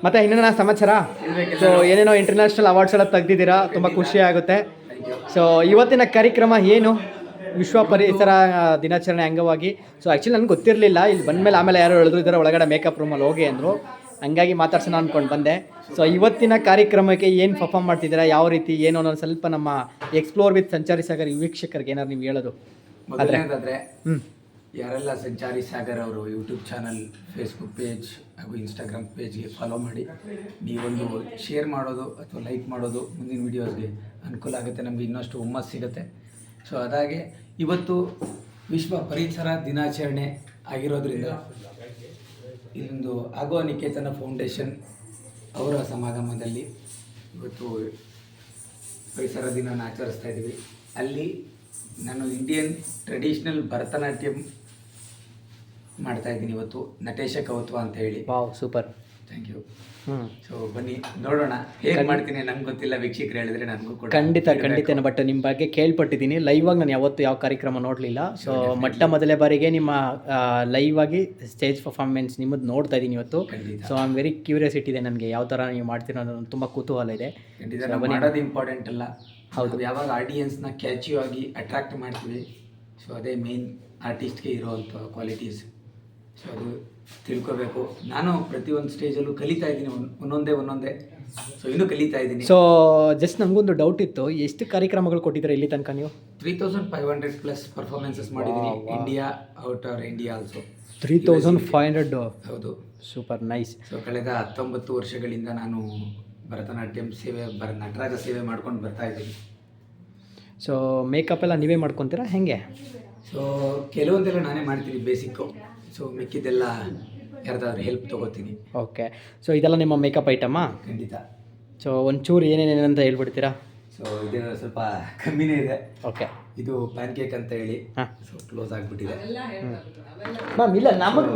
ಮತ್ತೆ ಇನ್ನೇನ ಸಮಾಚಾರ? ಸೊ ಏನೇನೋ ಇಂಟರ್ನ್ಯಾಷನಲ್ ಅವಾರ್ಡ್ಸ್ ಎಲ್ಲ ತೆಗ್ದಿದ್ದೀರಾ, ತುಂಬ ಖುಷಿ ಆಗುತ್ತೆ. ಸೊ ಇವತ್ತಿನ ಕಾರ್ಯಕ್ರಮ ಏನು? ವಿಶ್ವ ಪರಿಸರ ದಿನಾಚರಣೆ ಅಂಗವಾಗಿ. ಸೊ ಆ್ಯಕ್ಚುಲಿ ನನಗೆ ಗೊತ್ತಿರಲಿಲ್ಲ, ಇಲ್ಲಿ ಬಂದಮೇಲೆ ಆಮೇಲೆ ಯಾರು ಹೇಳಿದ್ರು ಇದರ ಒಳಗಡೆ ಮೇಕಪ್ ರೂಮಲ್ಲಿ ಹೋಗಿ ಅಂದರು, ಹಂಗಾಗಿ ಮಾತಾಡ್ಸೋಣ ಅಂದ್ಕೊಂಡು ಬಂದೆ. ಸೊ ಇವತ್ತಿನ ಕಾರ್ಯಕ್ರಮಕ್ಕೆ ಏನು ಪರ್ಫಾರ್ಮ್ ಮಾಡ್ತಿದ್ದೀರಾ, ಯಾವ ರೀತಿ ಏನು ಅನ್ನೋದು ಸ್ವಲ್ಪ ನಮ್ಮ ಎಕ್ಸ್ಪ್ಲೋರ್ ವಿತ್ ಸಂಚಾರಿ ಸಾಗರ್ ವೀಕ್ಷಕರಿಗೆ ಏನಾದ್ರು ನೀವು ಹೇಳೋದು? ಮೊದಲನೇದಾದರೆ ಯಾರೆಲ್ಲ ಸಂಚಾರಿ ಸಾಗರ್ ಅವರು ಯೂಟ್ಯೂಬ್ ಚಾನಲ್, ಫೇಸ್ಬುಕ್ ಪೇಜ್ ಹಾಗೂ ಇನ್ಸ್ಟಾಗ್ರಾಮ್ ಪೇಜ್ಗೆ ಫಾಲೋ ಮಾಡಿ, ನೀವೊಂದು ಶೇರ್ ಮಾಡೋದು ಅಥವಾ ಲೈಕ್ ಮಾಡೋದು ಮುಂದಿನ ವೀಡಿಯೋಸ್ಗೆ ಅನುಕೂಲ ಆಗುತ್ತೆ, ನಮಗೆ ಇನ್ನಷ್ಟು ಹುಮ್ಮಸ್ಸು ಸಿಗುತ್ತೆ. ಸೊ ಅದಾಗೆ ಇವತ್ತು ವಿಶ್ವ ಪರಿಸರ ದಿನಾಚರಣೆ ಆಗಿರೋದ್ರಿಂದ ಇಲ್ಲೊಂದು ಆಗೋ ನಿಕೇತನ ಫೌಂಡೇಶನ್ ಅವರ ಸಮಾಗಮದಲ್ಲಿ ಇವತ್ತು ಪರಿಸರ ದಿನ ಆಚರಿಸ್ತಾ ಇದ್ದೀವಿ. ಅಲ್ಲಿ ನಾನು ಇಂಡಿಯನ್ ಟ್ರೆಡಿಷ್ನಲ್ ಭರತನಾಟ್ಯಂ ಮಾಡ್ತಾ ಇದ್ದೀನಿ ಇವತ್ತು, ನಟೇಶ ಕೌತ್ವ ಅಂತ ಹೇಳಿ. Wow, super, thank you. So ಬನ್ನಿ ನೋಡೋಣ ಹೇಗೆ ಮಾಡ್ತೀನಿ, ನಂಗೆ ಗೊತ್ತಿಲ್ಲ, ವೀಕ್ಷಕರು ಹೇಳಿದ್ರೆ ನನಗೂ ಕೂಡ ಖಂಡಿತ. ಬಟ್ ನಿಮ್ಮ ಬಗ್ಗೆ ಕೇಳ್ಪಟ್ಟಿದ್ದೀನಿ, ಲೈವ್ ಆಗಿ ನಾನು ಯಾವತ್ತು ಯಾವ ಕಾರ್ಯಕ್ರಮ ನೋಡಲಿಲ್ಲ. ಸೊ ಮೊದಲೇ ಬಾರಿಗೆ ನಿಮ್ಮ ಲೈವ್ ಆಗಿ ಸ್ಟೇಜ್ ಪರ್ಫಾರ್ಮೆನ್ಸ್ ನಿಮ್ಮದು ನೋಡ್ತಾ ಇದ್ದೀನಿ ಇವತ್ತು. So I am very curiosity ಇದೆ ನನಗೆ, ಯಾವ ಥರ ನೀವು ಮಾಡ್ತೀರೋ ಅನ್ನೋದು ತುಂಬ ಕುತೂಹಲ ಇದೆ. ಮಾಡೋದು ಇಂಪಾರ್ಟೆಂಟ್ ಅಲ್ಲ, ಹೌದು, ಯಾವಾಗ ಆಡಿಯನ್ಸ್ನ ಕ್ಯಾಚಿವ್ ಆಗಿ ಅಟ್ರಾಕ್ಟ್ ಮಾಡ್ತೀವಿ, ಸೊ ಅದೇ ಮೇನ್ ಆರ್ಟಿಸ್ಟ್ಗೆ ಇರೋವಂಥ ಕ್ವಾಲಿಟೀಸ್. ಸೊ ಅದು ತಿಳ್ಕೋಬೇಕು. ನಾನು ಪ್ರತಿಯೊಂದು ಸ್ಟೇಜಲ್ಲೂ ಕಲಿತಾ ಇದ್ದೀನಿ, ಒಂದೊಂದೇ. ಸೊ ಇನ್ನೂ ಕಲಿತಾ ಇದ್ದೀನಿ. ಸೊ ಜಸ್ಟ್ ನನಗೊಂದು ಡೌಟ್ ಇತ್ತು, ಎಷ್ಟು ಕಾರ್ಯಕ್ರಮಗಳು ಕೊಟ್ಟಿದ್ದಾರೆ ಇಲ್ಲಿ ತನಕ ನೀವು? 3500+ ಪರ್ಫಾರ್ಮೆನ್ಸಸ್ ಮಾಡಿದ್ದೀನಿ, ಇಂಡಿಯಾ, ಔಟರ್ ಇಂಡಿಯಾ ಆಲ್ಸೋ. 3500? ಹೌದು, ಸೂಪರ್ ನೈಸ್. ಸೊ ಕಳೆದ 19 ವರ್ಷಗಳಿಂದ ನಾನು ಭರತನಾಟ್ಯಂ ಸೇವೆ, ನಟರಾಜ ಸೇವೆ ಮಾಡ್ಕೊಂಡು ಬರ್ತಾ ಇದ್ದೀನಿ. ಸೊ ಮೇಕಪ್ ಎಲ್ಲ ನೀವೇ ಮಾಡ್ಕೊತೀರಾ ಹೆಂಗೆ? ಸೊ ಕೆಲವೊಂದೆಲ್ಲ ನಾನೇ ಮಾಡ್ತೀನಿ ಬೇಸಿಕ್ಕು, ಸೊ ಮಿಕ್ಕಿದ್ದೆಲ್ಲ ಯಾರ್ದಾದ್ರು ಹೆಲ್ಪ್ ತೊಗೋತೀನಿ. ಓಕೆ, ಸೊ ಇದೆಲ್ಲ ನಿಮ್ಮ ಮೇಕಪ್ ಐಟಮಾ? ಖಂಡಿತ. ಸೊ ಒಂಚೂರು ಏನೇನೇನಂತ ಹೇಳ್ಬಿಡ್ತೀರಾ? ಸೊ ಇದು ಸ್ವಲ್ಪ ಕಮ್ಮಿನೇ ಇದೆ. ಓಕೆ, ಇದು ಪ್ಯಾನ್ ಕೇಕ್ ಅಂತ ಹೇಳಿ, ಸೊ ಕ್ಲೋಸ್ ಆಗಿಬಿಟ್ಟಿದೆ. ಮ್ಯಾಮ್ ಇಲ್ಲ ನಮಗೆ